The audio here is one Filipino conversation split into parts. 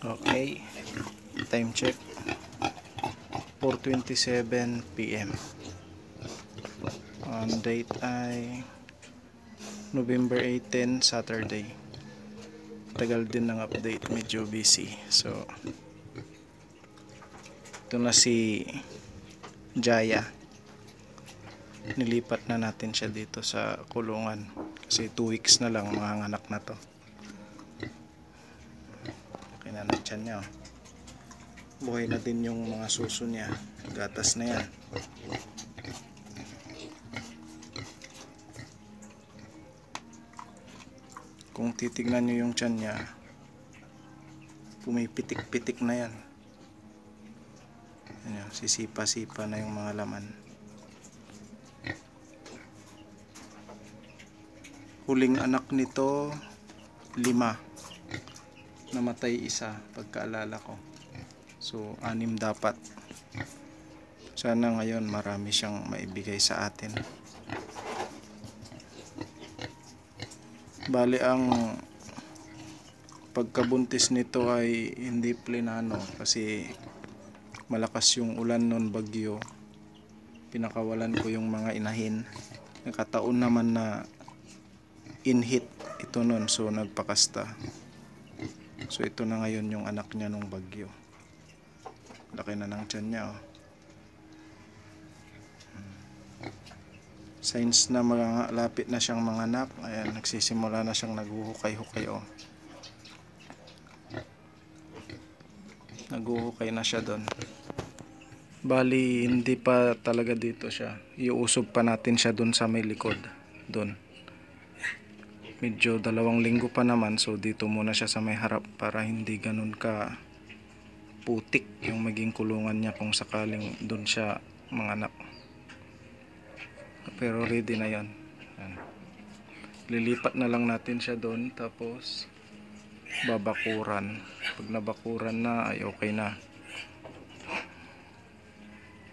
Okay, time check 4:27 PM. Ang date ay November 18, Saturday. Tagal din ng update, medyo busy. So ito na si Jaya. Nilipat na natin siya dito sa kulungan kasi 2 weeks na lang mga anak na to. Kinanatyan niya, buhay na din yung mga suso niya, gatas na yan. Kung titignan nyo yung tiyan niya, pumipitik-pitik na yan. Ayan, sisipa-sipa na yung mga laman. Huling anak nito 5, namatay isa pagkaalala ko. So 6 dapat. Sana ngayon marami siyang maibigay sa atin. Bali ang pagkabuntis nito ay hindi plinano kasi malakas yung ulan nun, bagyo. Pinakawalan ko yung mga inahin. Nakataon naman na in-hit ito nun, so nagpakasta. So ito na ngayon yung anak niya nung bagyo. Laki na ng tiyan niya, oh. Signs na malapit na siyang manganak. Ayan, nagsisimula na siyang naghuhukay-hukay, oh. Naghuhukay na siya doon. Bali, hindi pa talaga dito siya. Iuusob pa natin siya doon sa may likod. Doon. Medyo 2 linggo pa naman, so dito muna siya sa may harap para hindi ganun ka putik yung maging kulungan niya kung sakaling doon siya manganak. Pero ready na yan. Ayan. Lilipat na lang natin siya doon, tapos babakuran. Pag nabakuran na ay okay na.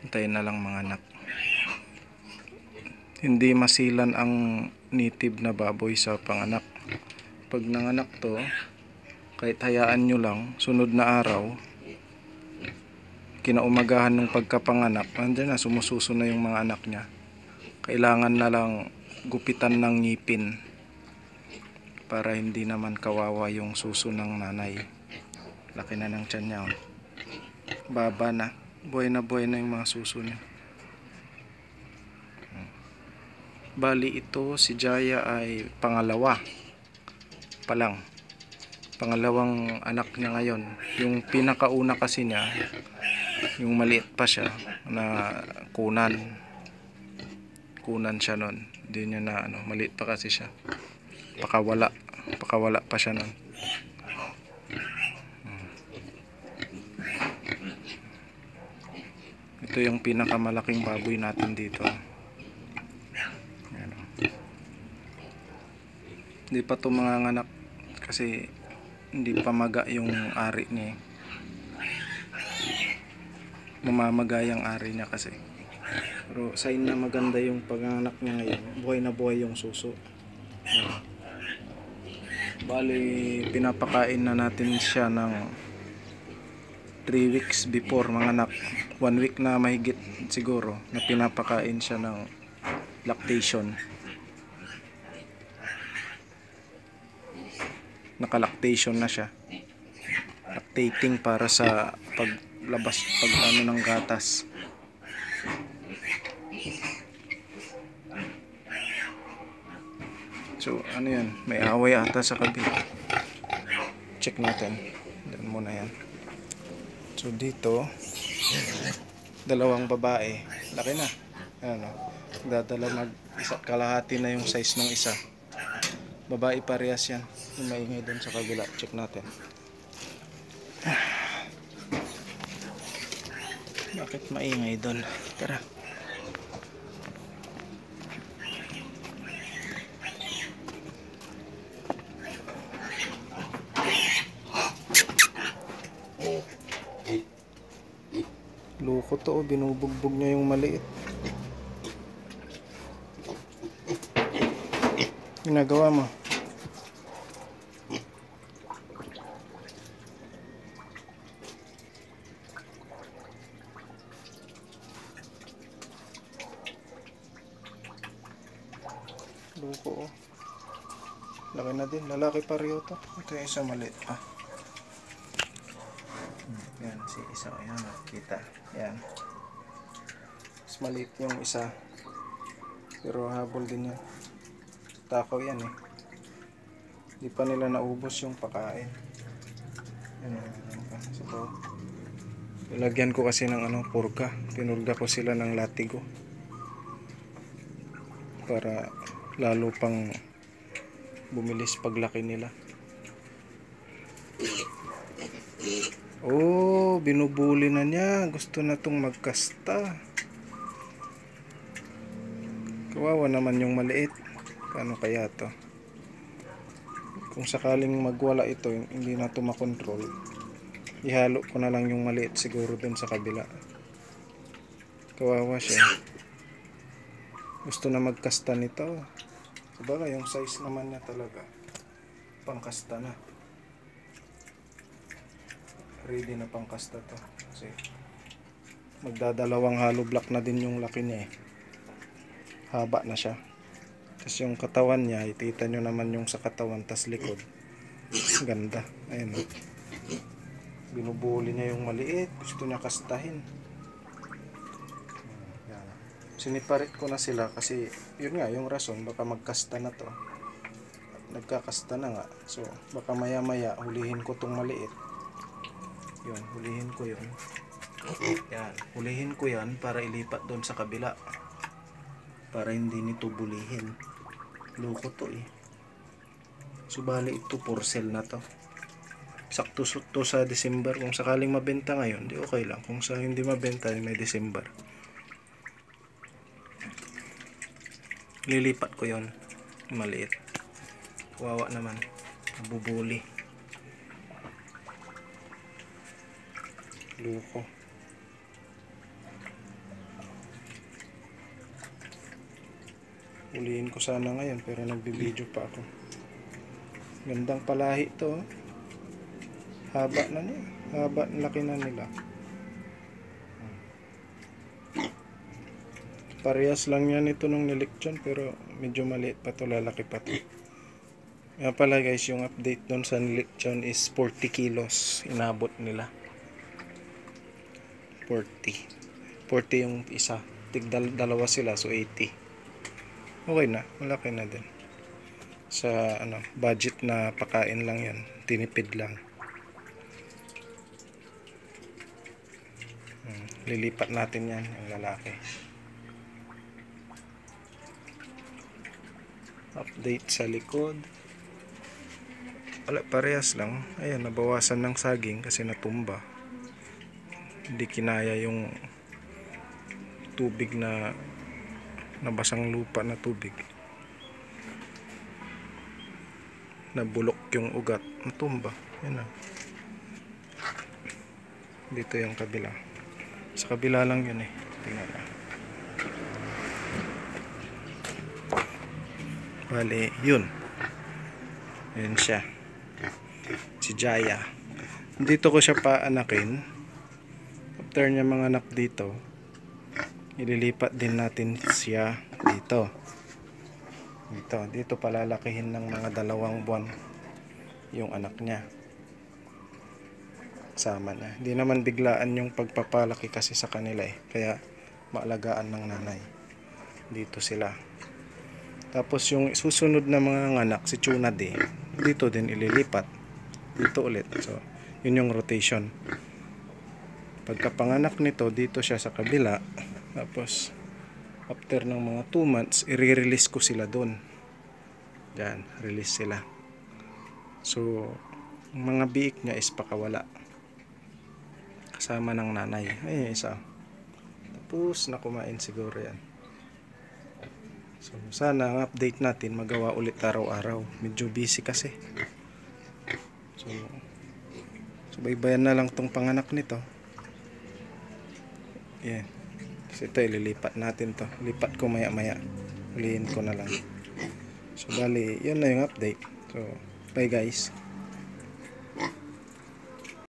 Hintayin na lang manganak. Hindi masilan ang native na baboy sa panganak. Pag nanganak to, kahit hayaan nyo lang, sunod na araw, kinaumagahan ng pagkapanganak, andyan na, sumususo na yung mga anak niya. Kailangan na lang gupitan ng ngipin para hindi naman kawawa yung suso ng nanay. Laki na ng tiyan niya, oh. Baba na, buhay na yung mga suso niya. Bali ito, si Jaya ay pangalawa pa lang. Pangalawang anak niya ngayon. Yung pinakauna kasi niya, yung maliit pa siya, na kunan siya nun. Hindi niya na, maliit pa kasi siya. Pakawala pa siya nun. Ito yung pinakamalaking baboy natin dito. Hindi pa ito manganganak kasi hindi pa maga yung ari niya. Mamamaga yung ari niya kasi. Pero sign na maganda yung panganganak niya ngayon. Buhay na buhay yung suso. Bali, pinapakain na natin siya ng 3 weeks before manganak. 1 week na mahigit siguro na pinapakain siya ng lactation. Naka-lactation na siya. Lactating para sa paglabas, ng gatas. So, ano yan? May away ata sa kabila. Check natin. Doon muna yan. So, dito, 2 babae. Laki na. Ano, dadala isa't kalahati na yung size ng isa. Babae parehas yan. Yung maingay doon sa kabila. Check natin. Bakit maingay doon? Tara. Loko to, binubugbog niya yung maliit. Ginagawa mo? malaki na din. Lalaki pareho to. Ito yung isa maliit pa. Yan, si isa. Ayan, kita. Yan. Mas maliit yung isa. Pero habol din yan. Takaw yan eh. Di pa nila naubos yung pakain. Yan, yan pa. So, ilagyan ko kasi ng purga. Pinurga ko sila ng latigo. Para lalo pang bumilis paglaki nila. Oh, binubuli na niya. Gusto na tong magkasta. Kawawa naman yung maliit. Paano kaya to? Kung sakaling magwala ito, hindi na to makontrol, ihalo ko na lang yung maliit siguro dun sa kabila. Kawawa siya. Gusto na magkasta nito. Sabagay, yung size naman niya talaga pangkasta na. Ready na pangkasta to. Kasi magdadalawang hollow block na din yung laki niya eh. Haba na siya. Tapos yung katawan niya, itita nyo naman yung sa katawan, tas likod. Ganda. Ayun. Binubuli niya yung maliit. Gusto niya kastahin. Siniparit ko na sila kasi yun nga yung rason, baka magkasta na to. Nagkakasta na nga. So baka maya maya hulihin ko tong maliit. Yun, hulihin ko yun. Yan, hulihin ko yan para ilipat doon sa kabila. Para hindi nito bulihin. Loko to eh. Subali ito for sale na to. Sakto to sa December. Kung sakaling mabenta ngayon, di okay lang. Kung sa hindi mabenta, may December. Lilipat ko yon, maliit. Kawawa naman, bubuli. Luko. Ulihin ko sana ngayon pero nagbibideo pa ako. Gandang palahi to. Haba na niya. Haba, laki na nila. Parehas lang yan ito nung nilektsyon pero medyo maliit pa to, lalaki pa to. Kaya pala guys, yung update doon sa nilektsyon is 40 kilos inabot nila. 40 yung isa. Dalawa sila, so 80. Okay na, malaki na din. Sa budget na pakain lang yan, tinipid lang. Lilipat natin yan, yung lalaki. Update sa likod. Wala, parehas lang. Ayan, nabawasan ng saging kasi natumba. Hindi kinaya yung tubig na nabasang lupa na tubig. Nabulok yung ugat. Natumba. Ayan na. Dito yung kabila. Sa kabila lang yun eh. Tingnan na. Bale, yun. Yun siya. Si Jaya. Dito ko siya paanakin. After niya mga anak dito, ililipat din natin siya dito. Dito palalakihin ng mga 2 buwan yung anak niya. Sama na. Hindi naman biglaan yung pagpapalaki kasi sa kanila eh. Kaya maalagaan ng nanay. Dito sila. Tapos yung susunod na mga anak, si Tuna dito din ililipat. Dito ulit. So, yun yung rotation. Pagkapanganak nito, dito siya sa kabila. Tapos, after ng mga 2 months, i-release ko sila doon. Diyan, release sila. So, mga biik niya is pakawala. Kasama ng nanay. Ay, isa. Tapos, nakumain siguro yan. So, sana ang update natin magawa ulit araw-araw. Medyo busy kasi. So, baybayan na lang tong panganak nito. Yeah. So, ito ililipat natin to. Lipat ko maya-maya. Ulihin ko na lang. So, bali, yun na yung update. So, bye guys.